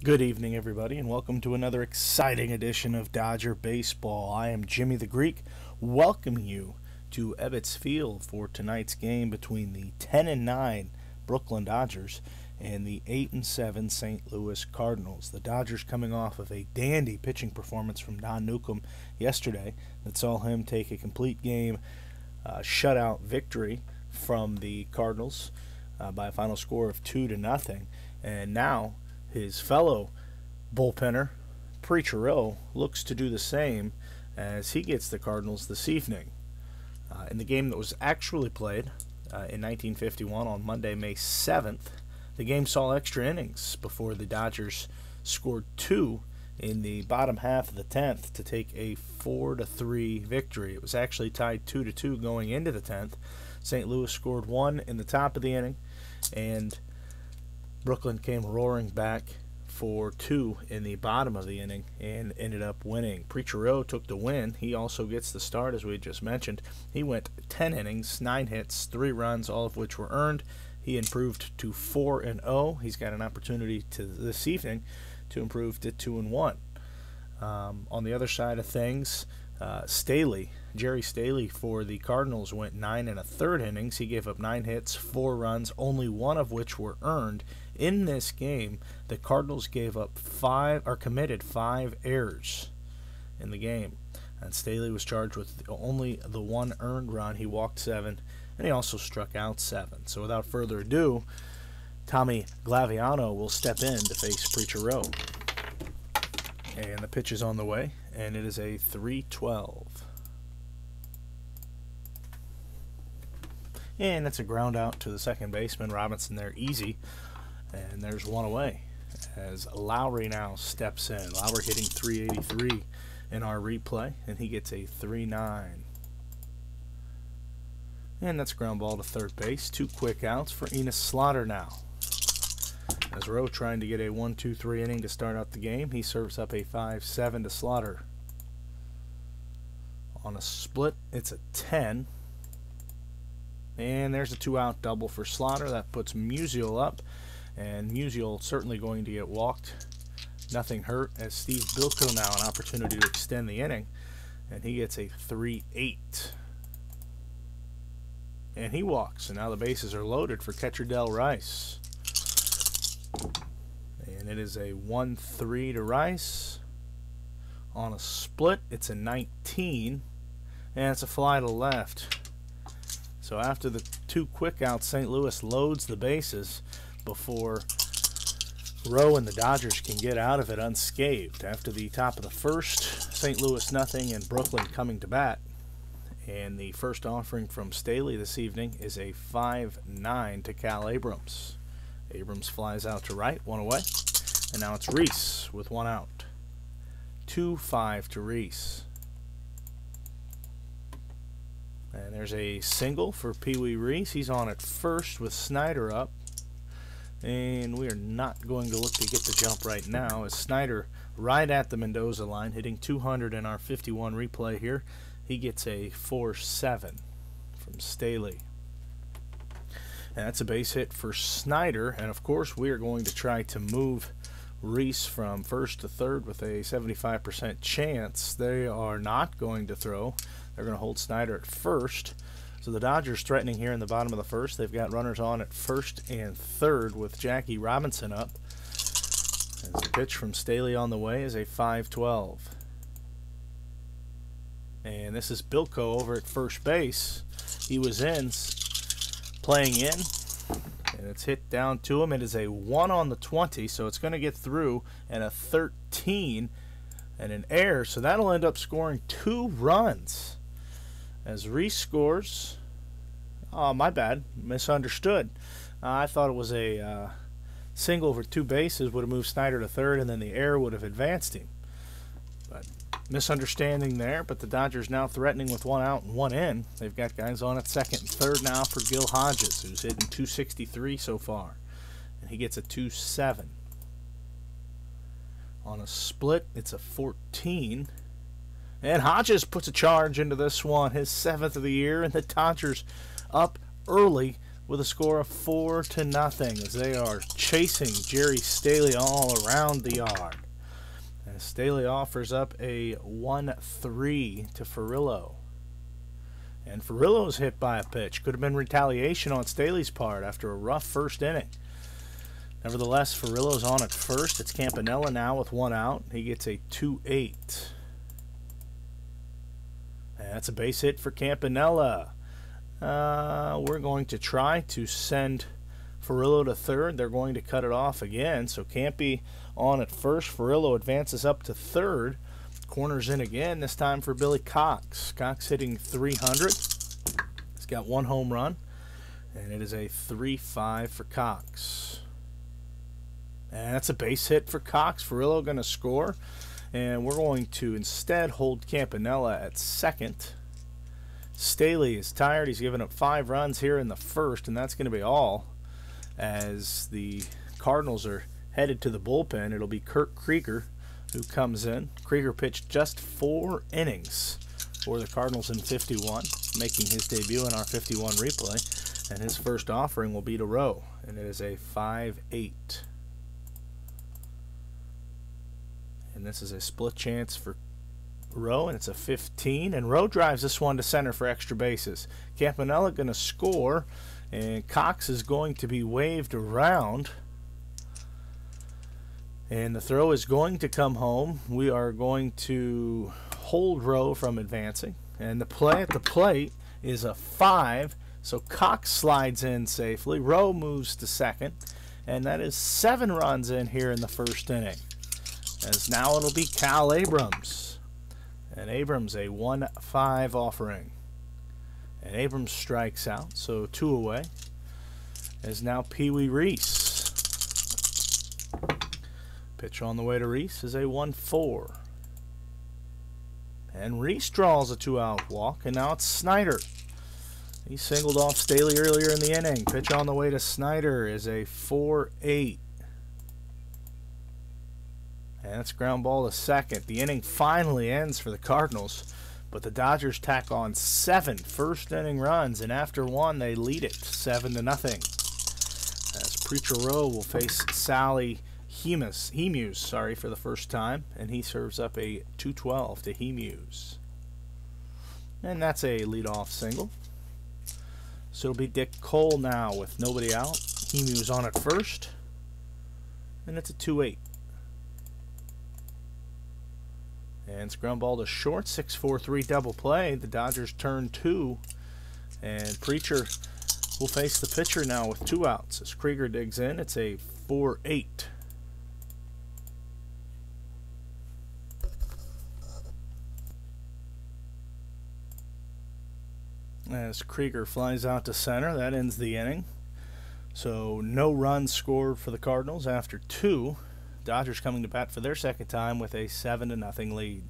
Good evening, everybody, and welcome to another exciting edition of Dodger Baseball. I am Jimmy the Greek, welcoming you to Ebbets Field for tonight's game between the 10-9 Brooklyn Dodgers and the 8-7 St. Louis Cardinals. The Dodgers coming off of a dandy pitching performance from Don Newcomb yesterday that saw him take a complete game shutout victory from the Cardinals by a final score of 2-0, and now his fellow bullpenner, Preacher Roe, looks to do the same as he gets the Cardinals this evening. In the game that was actually played in 1951 on Monday, May 7th, the game saw extra innings before the Dodgers scored two in the bottom half of the 10th to take a 4-3 victory. It was actually tied 2-2 going into the 10th. St. Louis scored one in the top of the inning, and Brooklyn came roaring back for two in the bottom of the inning and ended up winning. Preacher Roe took the win. He also gets the start, as we just mentioned. He went 10 innings, 9 hits, 3 runs, all of which were earned. He improved to 4-0. He's got an opportunity this evening to improve to 2-1. On the other side of things, Staley, Gerry Staley for the Cardinals went 9 1/3 innings. He gave up 9 hits, 4 runs, only one of which were earned. In this game, the Cardinals committed 5 errors in the game, and Staley was charged with only the 1 earned run. He walked 7, and he also struck out 7. So without further ado, Tommy Glaviano will step in to face Preacher Roe. And the pitch is on the way, and it is a 3-12. And that's a ground out to the second baseman, Robinson there, easy. And there's one away as Lowry now steps in. Lowry hitting 383 in our replay, and he gets a 3-9. And that's a ground ball to third base. 2 quick outs for Enos Slaughter now. As Roe trying to get a 1-2-3 inning to start out the game, he serves up a 5-7 to Slaughter. On a split, it's a 10. And there's a 2-out double for Slaughter. That puts Musial up, and Musial certainly going to get walked. Nothing hurt, as Steve Bilko now an opportunity to extend the inning, and he gets a 3-8. And he walks, and now the bases are loaded for catcher Del Rice. And it is a 1-3 to Rice. On a split, it's a 19, and it's a fly to left. So after the 2 quick outs, St. Louis loads the bases before Roe and the Dodgers can get out of it unscathed. After the top of the first, St. Louis nothing and Brooklyn coming to bat. And the first offering from Staley this evening is a 5-9 to Cal Abrams. Abrams flies out to right, 1 away. And now it's Reese with 1 out. 2-5 to Reese. And there's a single for Pee Wee Reese. He's on at first with Snyder up. And we are not going to look to get the jump right now, as Snyder right at the Mendoza line, hitting 200 in our 51 replay here. He gets a 4-7 from Staley. And that's a base hit for Snyder. And of course, we are going to try to move Reese from first to third with a 75% chance. They are not going to throw. They're going to hold Snyder at first. So the Dodgers threatening here in the bottom of the first. They've got runners on at first and third with Jackie Robinson up. As the pitch from Staley on the way is a 5-12. And this is Bilko over at first base. He was playing in, and it's hit down to him. It is a 1 on the 20, so it's going to get through, and a 13 and an error. So that'll end up scoring 2 runs. As Reese scores, oh, my bad, misunderstood. I thought it was a single over 2 bases would have moved Snyder to third, and then the error would have advanced him. But misunderstanding there, but the Dodgers now threatening with 1 out and 1 in. They've got guys on at second and third now for Gil Hodges, who's hitting 263 so far. And he gets a 2-7. On a split, it's a 14. And Hodges puts a charge into this one, his 7th of the year, and the Dodgers up early with a score of 4-0 as they are chasing Gerry Staley all around the yard. And Staley offers up a 1-3 to Furillo. And Furillo's hit by a pitch. Could have been retaliation on Staley's part after a rough first inning. Nevertheless, Furillo's on at first. It's Campanella now with one out. He gets a 2-8. And that's a base hit for Campanella. We're going to try to send Furillo to third. They're going to cut it off again. So Campy on at first. Furillo advances up to third. Corners in again, this time for Billy Cox. Cox hitting 300. He's got one home run. And it is a 3-5 for Cox. And that's a base hit for Cox. Furillo going to score. And we're going to instead hold Campanella at second. Staley is tired. He's given up 5 runs here in the first, and that's going to be all. As the Cardinals are headed to the bullpen, it'll be Kurt Krieger who comes in. Krieger pitched just 4 innings for the Cardinals in 51, making his debut in our 51 replay. And his first offering will be to Roe, and it is a 5-8. And this is a split chance for Roe, and it's a 15. And Roe drives this one to center for extra bases. Campanella going to score, and Cox is going to be waved around. And the throw is going to come home. We are going to hold Roe from advancing. And the play at the plate is a 5. So Cox slides in safely. Roe moves to second. And that is 7 runs in here in the first inning. As now it'll be Cal Abrams. And Abrams a 1-5 offering. And Abrams strikes out, so 2 away. As now Pee Wee Reese. Pitch on the way to Reese is a 1-4. And Reese draws a 2-out walk, and now it's Snyder. He singled off Staley earlier in the inning. Pitch on the way to Snyder is a 4-8. And that's ground ball to second. The inning finally ends for the Cardinals, but the Dodgers tack on 7 first inning runs, and after one they lead it 7-0. As Preacher Roe will face Sally Hemus for the first time, and he serves up a 2-12 to Hemus. And that's a leadoff single. So it'll be Dick Cole now with nobody out. Hemus on at first, and it's a 2-8. And it's ground ball to short, 6-4-3 double play. The Dodgers turn 2, and Preacher will face the pitcher now with 2 outs. As Krieger digs in, it's a 4-8. As Krieger flies out to center, that ends the inning. So no runs scored for the Cardinals after 2. Dodgers coming to bat for their second time with a 7-0 lead.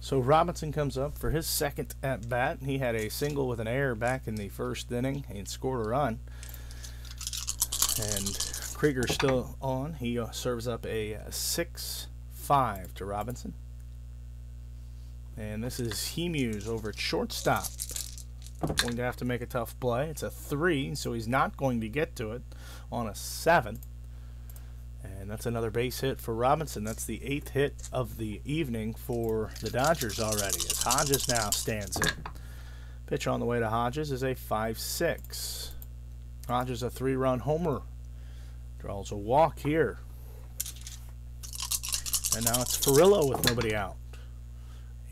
So Robinson comes up for his second at bat. He had a single with an error back in the first inning and scored a run. And Krieger's still on. He serves up a 6-5 to Robinson. And this is Hemus over at shortstop. Going to have to make a tough play. It's a 3, so he's not going to get to it on a 7. And that's another base hit for Robinson. That's the 8th hit of the evening for the Dodgers already, as Hodges now stands in. Pitch on the way to Hodges is a 5-6. Hodges a 3-run homer. Draws a walk here. And now it's Furillo with nobody out.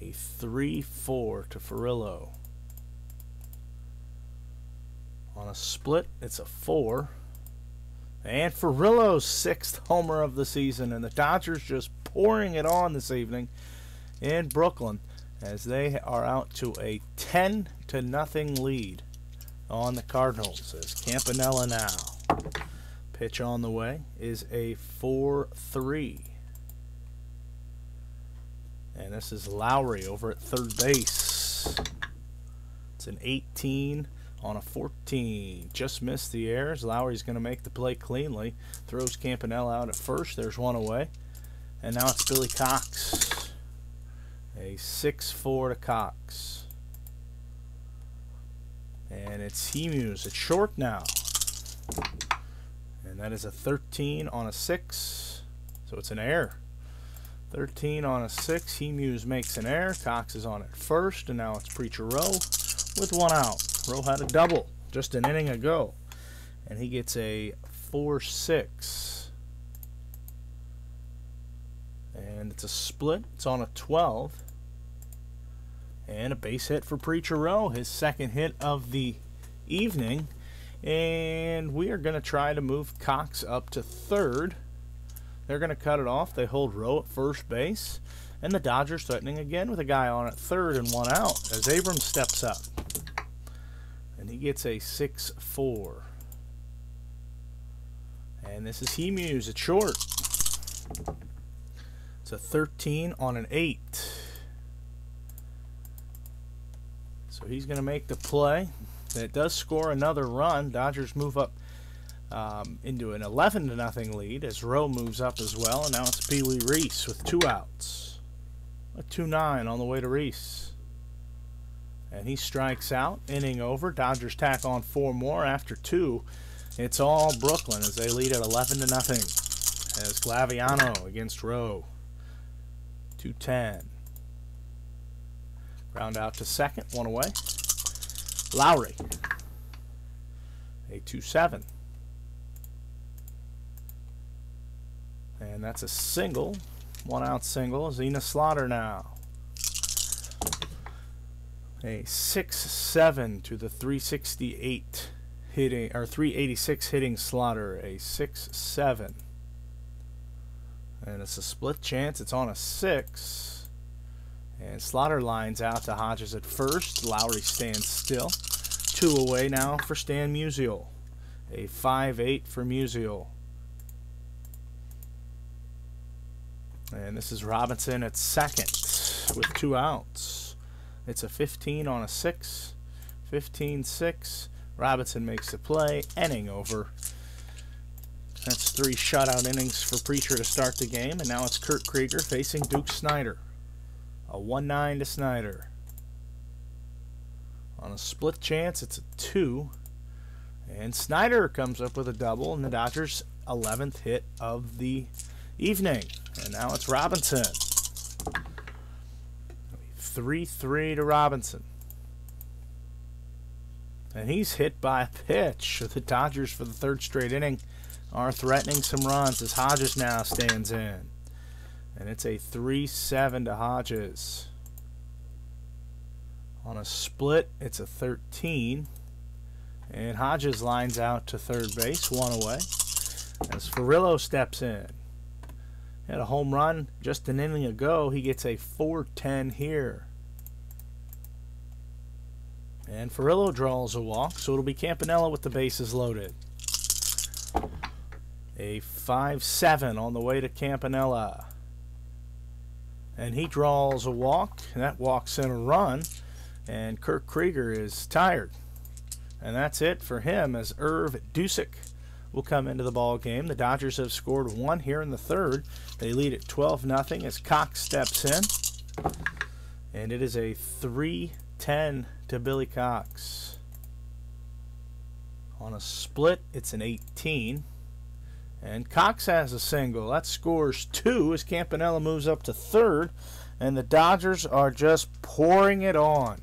A 3-4 to Furillo. On a split, it's a 4. And Furillo's 6th homer of the season. And the Dodgers just pouring it on this evening in Brooklyn as they are out to a 10-0 lead on the Cardinals. As Campanella now. Pitch on the way is a 4-3. And this is Lowry over at third base. It's an 18 on a 14. Just missed the errors. Lowry's going to make the play cleanly. Throws Campanella out at first. There's one away. And now it's Billy Cox. A A 6-4 to Cox. And it's Emus. It's short now. And that is a 13 on a 6. So it's an error. 13 on a 6. Emus makes an error. Cox is on at first. And now it's Preacher Roe with 1 out. Roe had a double just an inning ago. And he gets a 4-6. And it's a split. It's on a 12. And a base hit for Preacher Roe, his second hit of the evening. And we are going to try to move Cox up to third. They're going to cut it off. They hold Roe at first base. And the Dodgers threatening again with a guy on at third and 1 out as Abrams steps up. And he gets a 6-4. And this is Emus at short. It's a 13 on an 8. So he's going to make the play. It does score another run. Dodgers move up into an 11-0 lead as Roe moves up as well. And now it's Pee Wee Reese with 2 outs. A 2-9 on the way to Reese. And he strikes out. Inning over. Dodgers tack on 4 more after 2. It's all Brooklyn as they lead at 11-0. As Glaviano against Roe. 2-10. Ground out to second, 1 away. Lowry. A 2-7. And that's a single. 1 out single. Zena Slaughter now. A 6-7 to the 368 hitting, or 386 hitting Slaughter. A 6-7. And it's a split chance. It's on a 6. And Slaughter lines out to Hodges at first. Lowry stands still. 2 away now for Stan Musial. A 5-8 for Musial. And this is Robinson at second with 2 outs. It's a 15 on a 6. 15-6. Robinson makes the play. Inning over. That's 3 shutout innings for Preacher to start the game. And now it's Kurt Krieger facing Duke Snider. A 1-9 to Snider. On a split chance, it's a 2. And Snider comes up with a double, and the Dodgers' 11th hit of the evening. And now it's Robinson. 3-3 to Robinson. And he's hit by a pitch. The Dodgers, for the 3rd straight inning, are threatening some runs as Hodges now stands in. And it's a 3-7 to Hodges. On a split, it's a 13. And Hodges lines out to third base, 1 away. As Furillo steps in. Had a home run just an inning ago. He gets a 4-10 here. And Furillo draws a walk, so it'll be Campanella with the bases loaded. A 5-7 on the way to Campanella. And he draws a walk, and that walks in a run, and Kurt Krieger is tired. And that's it for him as Irv Dusick will come into the ball game. The Dodgers have scored 1 here in the 3rd. They lead at 12-0 as Cox steps in. And it is a 3-10 to Billy Cox. On a split, it's an 18. And Cox has a single. That scores 2 as Campanella moves up to third. And the Dodgers are just pouring it on.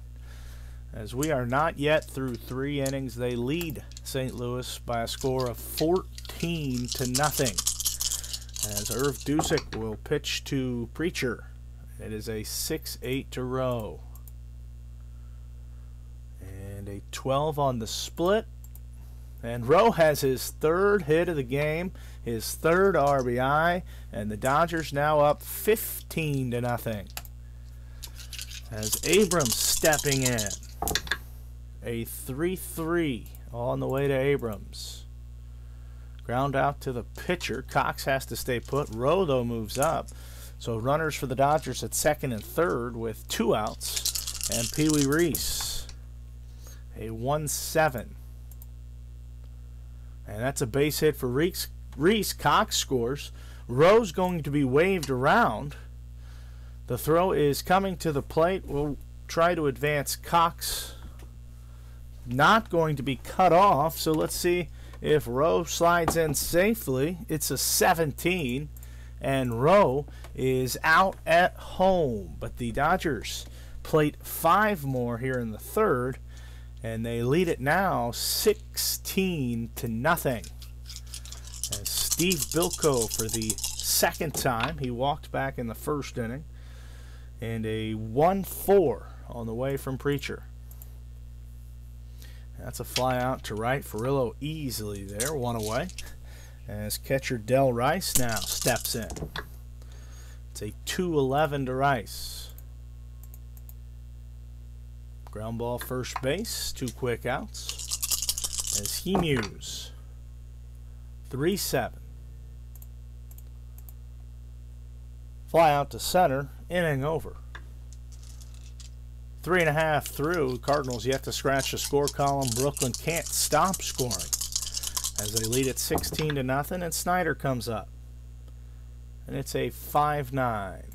As we are not yet through 3 innings, they lead St. Louis by a score of 14-0. As Irv Dusick will pitch to Preacher. It is a 6-8 to Roe. And a 12 on the split. And Roe has his 3rd hit of the game, his 3rd RBI, and the Dodgers now up 15-0. As Abrams stepping in. A 3-3 on the way to Abrams. Ground out to the pitcher. Cox has to stay put. Roe, though, moves up. So runners for the Dodgers at second and third with 2 outs. And Pee Wee Reese. A 1-7. And that's a base hit for Reese. Cox scores. Roe's going to be waved around. The throw is coming to the plate. We'll try to advance Cox. Not going to be cut off, so let's see if Roe slides in safely. It's a 17, and Roe is out at home. But the Dodgers plate 5 more here in the third, and they lead it now 16-0. As Steve Bilko for the second time. He walked back in the first inning. And a 1-4 on the way from Preacher. That's a fly out to right. Furillo easily there, one away. As catcher Del Rice now steps in. It's a 2-11 to Rice. Ground ball first base, 2 quick outs. As he mews. 3-7. Fly out to center, inning over. 3.5 through. Cardinals yet to scratch the score column. Brooklyn can't stop scoring as they lead at 16-0, and Snyder comes up. And it's a 5-9.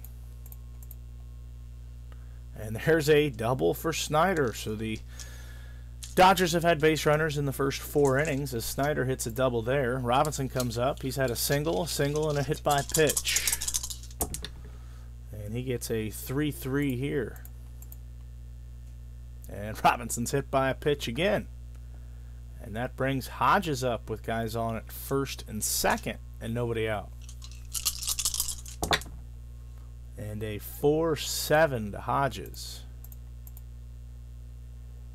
And there's a double for Snyder. So the Dodgers have had base runners in the first 4 innings as Snyder hits a double there. Robinson comes up. He's had a single, and a hit by pitch. And he gets a 3-3 here. And Robinson's hit by a pitch again. And that brings Hodges up with guys on at first and second and nobody out. And a 4-7 to Hodges.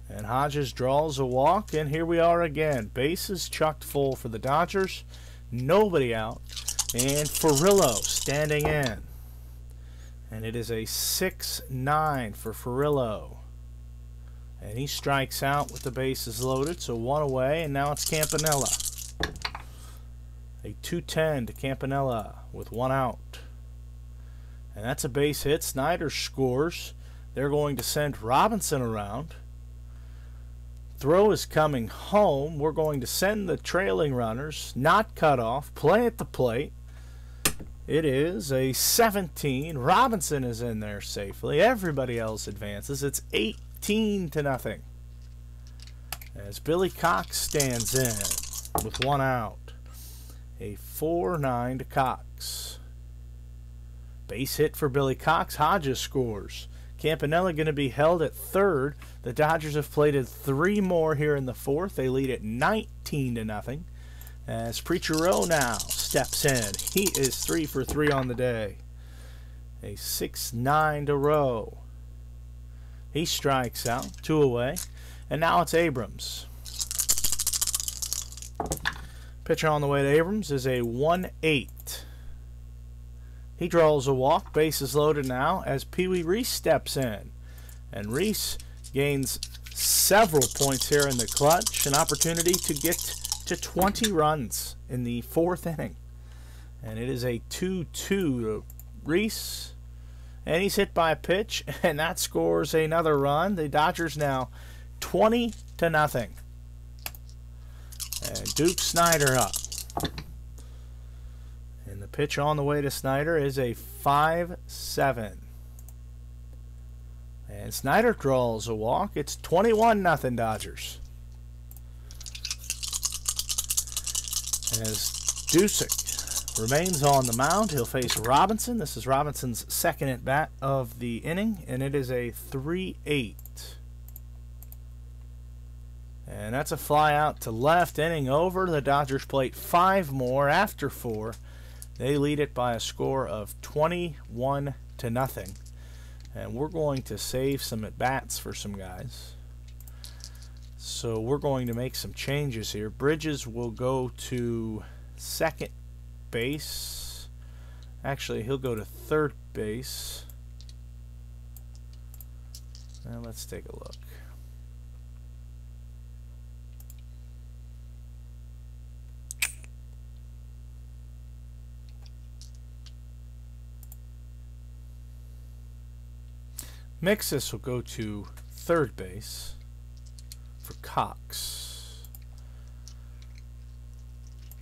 And Hodges draws a walk, and here we are again. Bases chucked full for the Dodgers. Nobody out. And Furillo standing in. And it is a 6-9 for Furillo. And he strikes out with the bases loaded, so 1 away, and now it's Campanella. A 2-10 to Campanella with 1 out. And that's a base hit. Snyder scores. They're going to send Robinson around. Throw is coming home. We're going to send the trailing runners, not cut off, play at the plate. It is a 17. Robinson is in there safely. Everybody else advances. It's 18-0. As Billy Cox stands in with 1 out. A 4-9 to Cox. Base hit for Billy Cox. Hodges scores. Campanella going to be held at third. The Dodgers have plated 3 more here in the fourth. They lead at 19-0. As Preacher Roe now steps in. He is 3 for 3 on the day. A 6-9 to Roe. He strikes out. 2 away. And now it's Abrams. Pitcher on the way to Abrams is a 1-8. He draws a walk. Bases loaded now as Pee Wee Reese steps in. And Reese gains several points here in the clutch. An opportunity to get to 20 runs in the 4th inning. And it is a 2-2 to Reese. And he's hit by a pitch, and that scores another run. The Dodgers now 20-0. And Duke Snyder up. And the pitch on the way to Snyder is a 5-7. And Snyder draws a walk. It's 21-0 Dodgers. As Dusick remains on the mound, he'll face Robinson. This is Robinson's second at bat of the inning, and it is a 3-8. And that's a fly out to left. Inning over. The Dodgers plate 5 more after 4. They lead it by a score of 21-0. And we're going to save some at-bats for some guys. So we're going to make some changes here. Bridges will go to second base. Actually, he'll go to third base. Now let's take a look. Mixus will go to third base for Cox.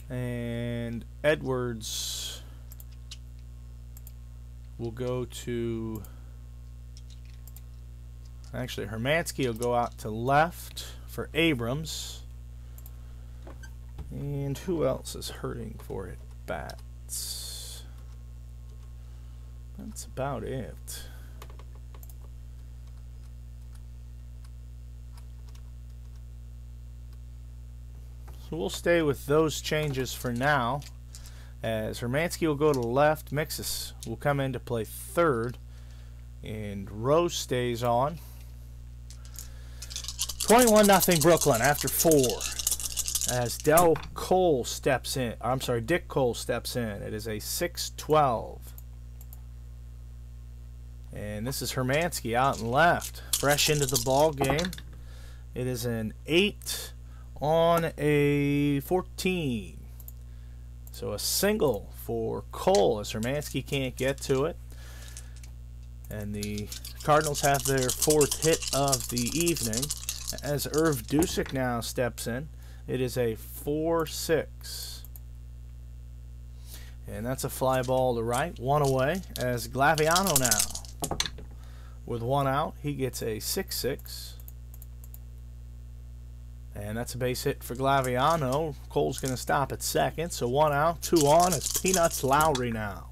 And Edwards will go to, actually Hermansky will go out to left for Abrams. And who else is hurting for at bats? That's about it. So we'll stay with those changes for now, as Hermansky will go to left, Mixus will come in to play third, and Roe stays on. 21-0 Brooklyn after 4, as Dick Cole steps in. It is a 6-12. And this is Hermansky out and left, fresh into the ball game. It is an 8 on a 14. So a single for Cole as Hermansky can't get to it. And the Cardinals have their 4th hit of the evening as Irv Dusick now steps in. It is a 4-6. And that's a fly ball to right. 1 away as Glaviano now, with 1 out, he gets a 6-6. And that's a base hit for Glaviano. Cole's going to stop at second. So 1 out, 2 on. It's Peanuts Lowry now.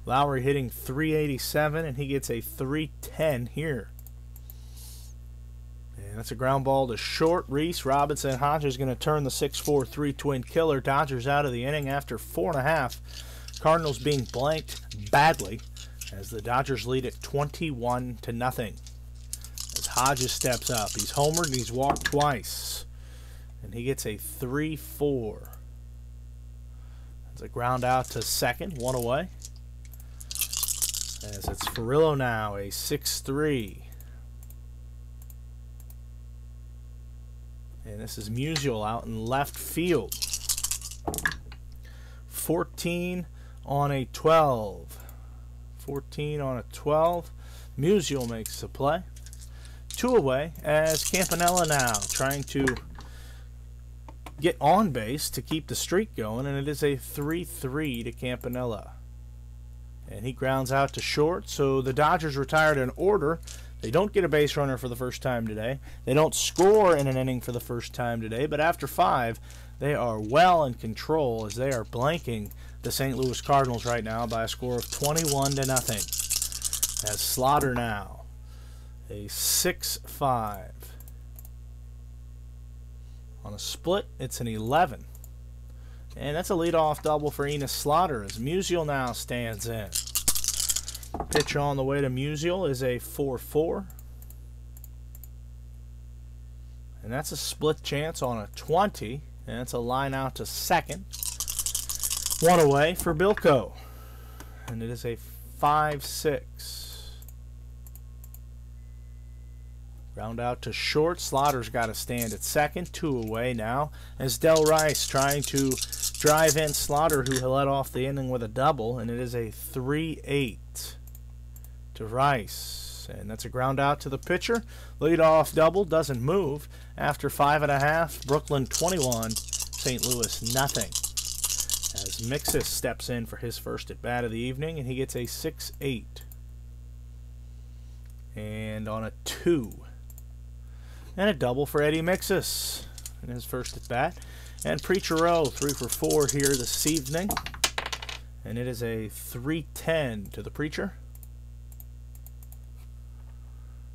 Lowry hitting .387, and he gets a .310 here. And that's a ground ball to short. Reese Robinson Hodges going to turn the 6-4 3-twin killer. Dodgers out of the inning after 4.5. Cardinals being blanked badly as the Dodgers lead at 21-0. As Hodges steps up, he's homered and he's walked twice. And he gets a 3-4. That's a ground out to second, 1 away. As it's Furillo now, a 6-3. And this is Musial out in left field. 14 on a 12. 14 on a 12. Musial makes the play. 2 away as Campanella now trying to get on base to keep the streak going, and it is a 3-3 to Campanella. And he grounds out to short, so the Dodgers retired in order. They don't get a base runner for the first time today. They don't score in an inning for the first time today, but after 5, they are well in control as they are blanking the St. Louis Cardinals right now by a score of 21-0. As Slaughter now, a 6-5. On a split, it's an 11. And that's a leadoff double for Enos Slaughter as Musial now stands in. Pitch on the way to Musial is a 4-4. And that's a split chance on a 20. And it's a line out to second. 1 away for Bilko. And it is a 5-6. Round out to short. Slaughter's got to stand at second. 2 away now as Del Rice trying to drive in Slaughter, who led off the inning with a double, and it is a 3-8 to Rice. And that's a ground out to the pitcher. Leadoff double doesn't move. After 5.5, Brooklyn 21, St. Louis nothing. As Mixus steps in for his first at bat of the evening, and he gets a 6-8. And on a 2. And a double for Eddie Mixus in his first at bat. And Preacher Roe 3 for 4 here this evening. And it is a 3-10 to the Preacher.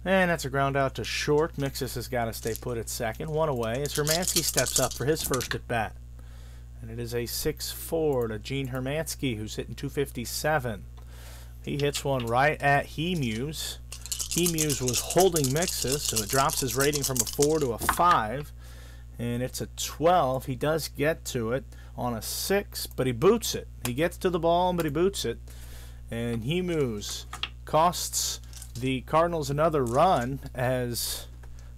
And that's a ground out to short. Mixus has got to stay put at second. 1 away as Hermansky steps up for his first at bat. And it is a 6-4 to Gene Hermansky, who's hitting .257. He hits one right at Hemuse. Hemuse was holding Mixus, so it drops his rating from a 4 to a 5. And it's a 12. He does get to it on a 6, but he boots it. He gets to the ball, but he boots it. And Hemuse costs the Cardinals another run as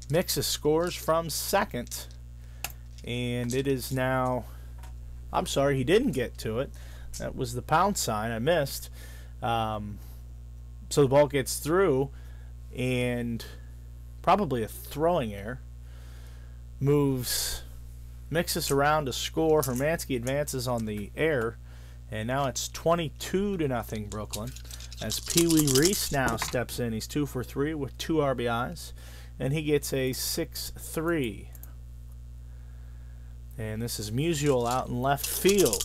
Mixus scores from second. And it is now... I'm sorry, he didn't get to it. That was the pound sign. I missed. So the ball gets through, and probably a throwing error moves Mixus around to score. Hermansky advances on the error, and now it's 22-0 Brooklyn. as Pee Wee Reese now steps in. He's 2 for 3 with 2 RBIs, and he gets a 6-3. And this is Musial out in left field.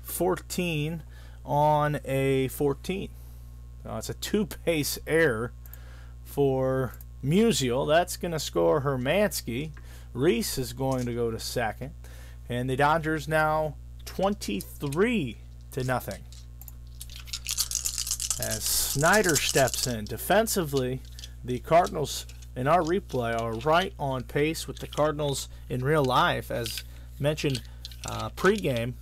14 on a 14. It's a 2-base error for Musial. That's going to score Hermansky. Reese is going to go to second. And the Dodgers now 23-0. As Snyder steps in. Defensively, the Cardinals in our replay are right on pace with the Cardinals in real life. As mentioned pregame,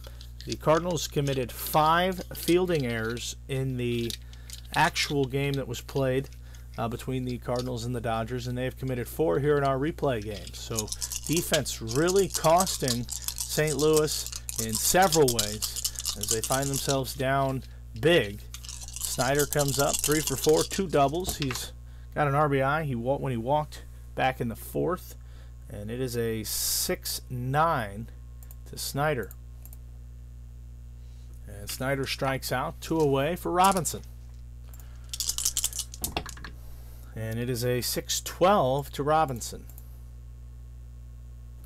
the Cardinals committed 5 fielding errors in the actual game that was played between the Cardinals and the Dodgers, and they have committed 4 here in our replay games. So defense really costing St. Louis in several ways as they find themselves down big. Snyder comes up 3 for 4, 2 doubles. He's got an RBI when he walked back in the 4th, and it is a 6-9 to Snyder. And Snyder strikes out, 2 away for Robinson. And it is a 6-12 to Robinson.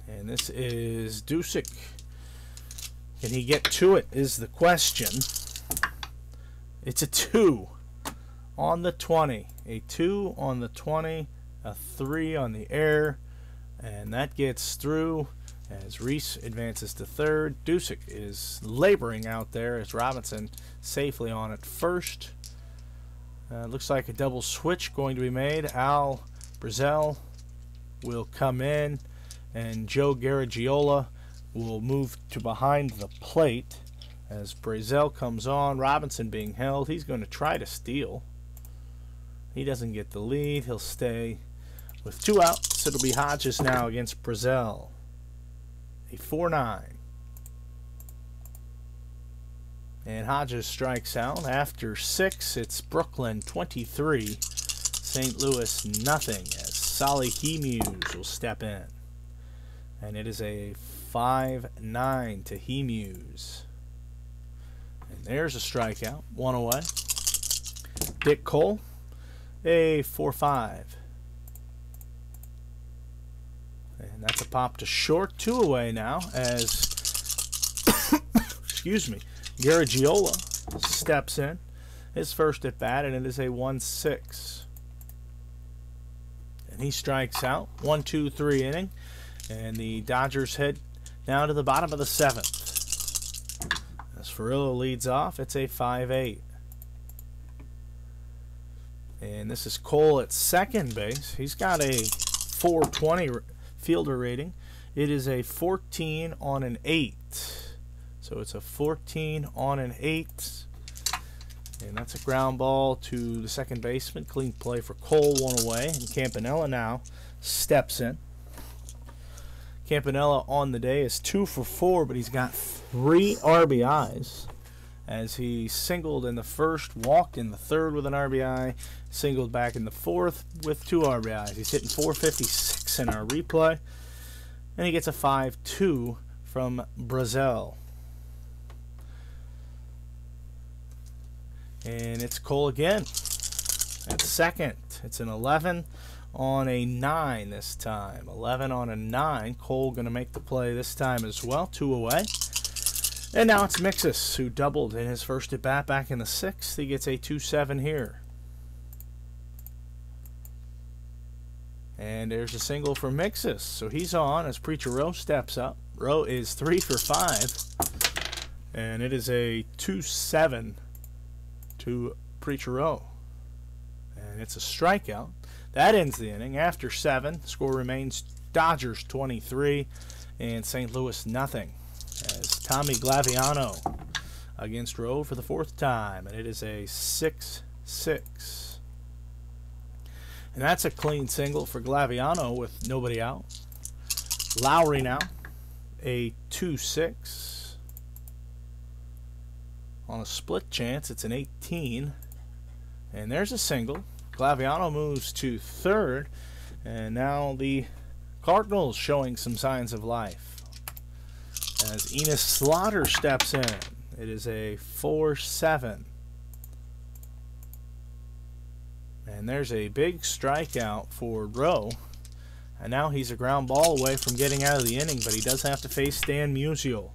And this is Dusick. Can he get to it is the question. It's a 2 on the 20. A 2 on the 20, a 3 on the air, and that gets through as Reese advances to third. Dusick is laboring out there as Robinson safely on at first. Looks like a double switch going to be made. Al Brazel will come in, and Joe Garagiola will move to behind the plate as Brazel comes on. Robinson being held. He's going to try to steal. He doesn't get the lead. He'll stay with 2 outs. It'll be Hodges now against Brazel. A 4-9. And Hodges strikes out. After 6, it's Brooklyn 23, St. Louis nothing, as Solly Hemuse will step in. And it is a 5-9 to Hemuse. And there's a strikeout, 1 away. Dick Cole, a 4-5. And that's a pop to short, 2 away now as excuse me, Garagiola steps in. His first at bat, and it is a 1-6. And he strikes out. 1-2-3 inning. And the Dodgers head now to the bottom of the 7th. As Ferrillo leads off, it's a 5-8. And this is Cole at second base. He's got a 420 fielder rating. It is a 14 on an 8. So it's a 14 on an 8. And that's a ground ball to the second baseman. Clean play for Cole, 1 away. And Campanella now steps in. Campanella on the day is 2 for 4, but he's got 3 RBIs as he singled in the first, walked in the third with an RBI, singled back in the 4th with 2 RBIs. He's hitting .456 in our replay, and he gets a 5-2 from Brazel. And it's Cole again at second. It's an 11 on a 9 this time. 11 on a 9. Cole going to make the play this time as well. 2 away. And now it's Mixus, who doubled in his first at bat back in the 6th. He gets a 2-7 here. And there's a single for Mixus. So he's on as Preacher Roe steps up. Roe is 3 for 5. And it is a 2-7 to Preacher Roe. And it's a strikeout. That ends the inning. After 7, score remains Dodgers 23 and St. Louis nothing. As Tommy Glaviano against Roe for the 4th time, and it is a 6-6. And that's a clean single for Glaviano with nobody out. Lowry now, a 2-6. On a split chance, it's an 18. And there's a single. Glaviano moves to third. And now the Cardinals showing some signs of life. As Enos Slaughter steps in. It is a 4-7. And there's a big strikeout for Roe. And now he's a ground ball away from getting out of the inning, but he does have to face Stan Musial.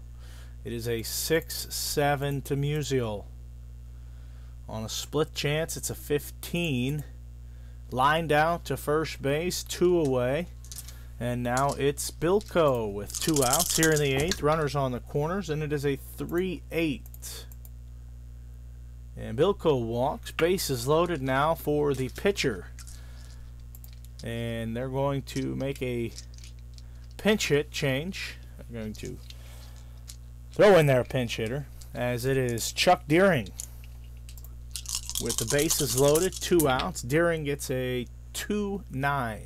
It is a 6-7 to Musial. On a split chance, it's a 15. Lined out to first base, 2 away. And now it's Bilko with 2 outs here in the 8th. Runners on the corners, and it is a 3-8. And Bilko walks. Bases loaded now for the pitcher. And they're going to make a pinch hit change. They're going to throw in their pinch hitter, as it is Chuck Deering. With the bases loaded, 2 outs. Deering gets a 2-9.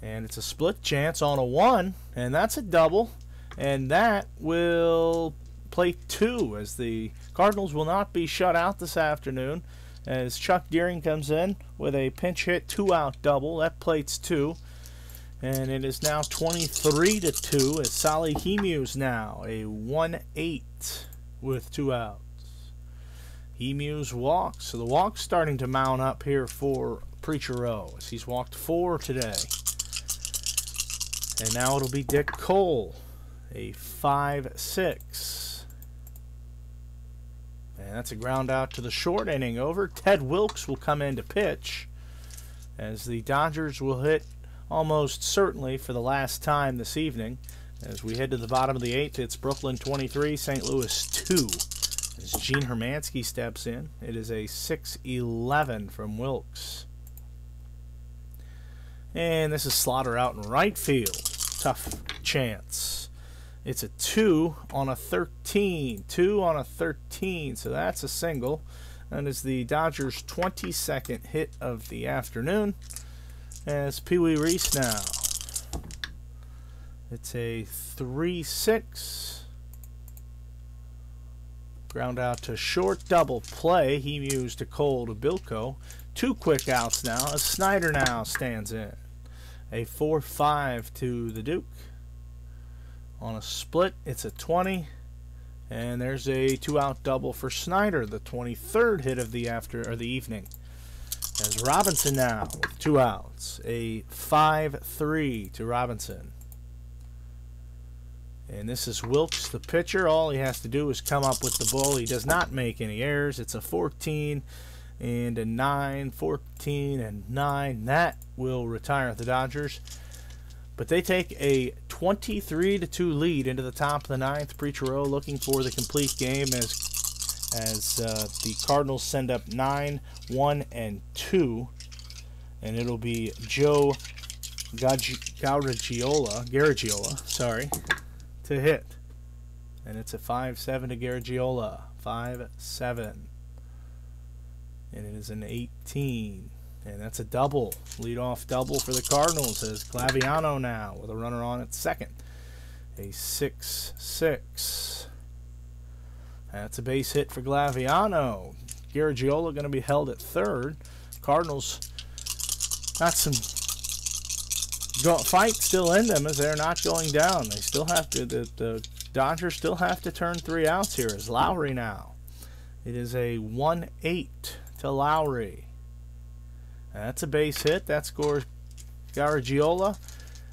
And it's a split chance on a 1, and that's a double. And that will play 2, as the Cardinals will not be shut out this afternoon, as Chuck Deering comes in with a pinch hit 2-out double. That plates 2. And it is now 23-2, as Sally Hemu's now a 1-8 with 2 outs. Hemu's walks, so the walk's starting to mount up here for Preacher Roe, as he's walked 4 today. And now it'll be Dick Cole, a 5-6. And that's a ground out to the short. Inning over. Ted Wilkes will come in to pitch, as the Dodgers will hit almost certainly for the last time this evening. As we head to the bottom of the 8th, it's Brooklyn 23, St. Louis 2. As Gene Hermansky steps in, it is a 6-11 from Wilkes. And this is Slaughter out in right field. Tough chance. It's a 2 on a 13. 2 on a 13, so that's a single. That is the Dodgers' 22nd hit of the afternoon. As Pee Wee Reese now. It's a 3-6. Ground out to short, double play. He used to Cole to Bilko. 2 quick outs now, as Snyder now stands in. A 4-5 to the Duke. On a split, it's a 20. And there's a 2-out double for Snyder, the 23rd hit of the evening. As Robinson now with 2 outs. A 5-3 to Robinson. And this is Wilkes, the pitcher. All he has to do is come up with the ball. He does not make any errors. It's a 14 and a 9, 14 and 9. That will retire the Dodgers. But they take a 23-2 lead into the top of the 9th. Preacher Roe looking for the complete game as the Cardinals send up 9, 1 and 2. And it'll be Joe Garagiola, sorry, to hit. And it's a 5-7 to Garagiola. 5-7. And it is an 18. And that's a double. Leadoff double for the Cardinals, as Glaviano now with a runner on at second. A 6-6. That's a base hit for Glaviano. Garagiola going to be held at third. Cardinals got some fight still in them, as they're not going down. They still have to. The Dodgers still have to turn 3 outs here. As Lowry now. It is a 1-8 to Lowry. That's a base hit. That scores Garagiola.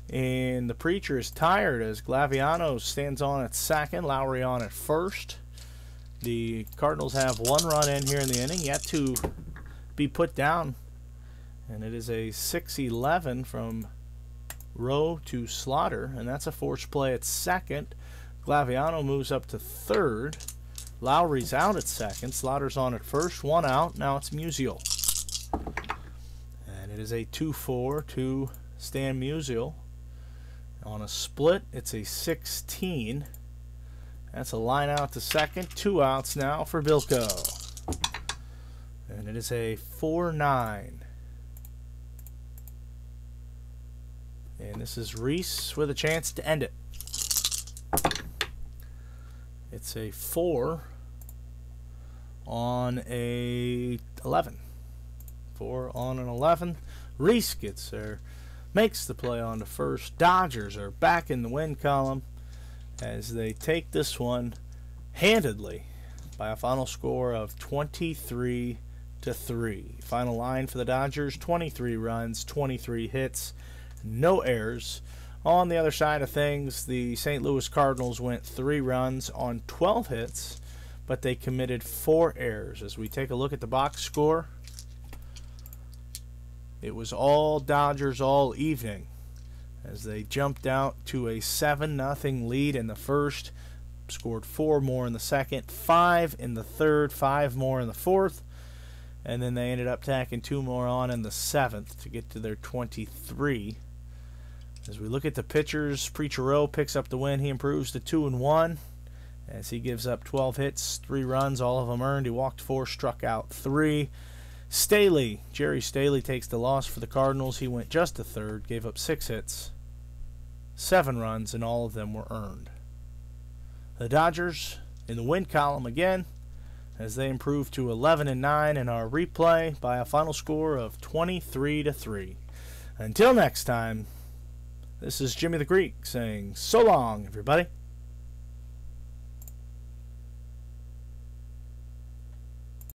And the Preacher is tired, as Glaviano stands on at second, Lowry on at first. The Cardinals have 1 run in here in the inning, yet to be put down. And it is a 6-11 from Roe to Slaughter. And that's a forced play at second. Glaviano moves up to third. Lowry's out at second. Slaughter's on at first. 1 out. Now it's Musial. And it is a 2-4 to Stan Musial. On a split, it's a 16. That's a line out to second. 2 outs now for Bilko. And it is a 4-9. And this is Reese with a chance to end it. It's a 4 on a 11. 4 on an 11. Reese gets there, makes the play on the first. Dodgers are back in the win column as they take this one handedly by a final score of 23-2. 3. Final line for the Dodgers, 23 runs, 23 hits, no errors. On the other side of things, the St. Louis Cardinals went 3 runs on 12 hits, but they committed 4 errors. As we take a look at the box score, it was all Dodgers all evening as they jumped out to a 7-0 lead in the first, scored 4 more in the second, 5 in the third, 5 more in the fourth, and then they ended up tacking 2 more on in the 7th to get to their 23. As we look at the pitchers, Preacher Roe picks up the win. He improves to 2-1 as he gives up 12 hits, 3 runs, all of them earned. He walked 4, struck out 3. Staley, Gerry Staley takes the loss for the Cardinals. He went just a third, gave up 6 hits, 7 runs, and all of them were earned. The Dodgers in the win column again as they improve to 11-9 in our replay by a final score of 23-3. Until next time, this is Jimmy the Greek saying so long, everybody.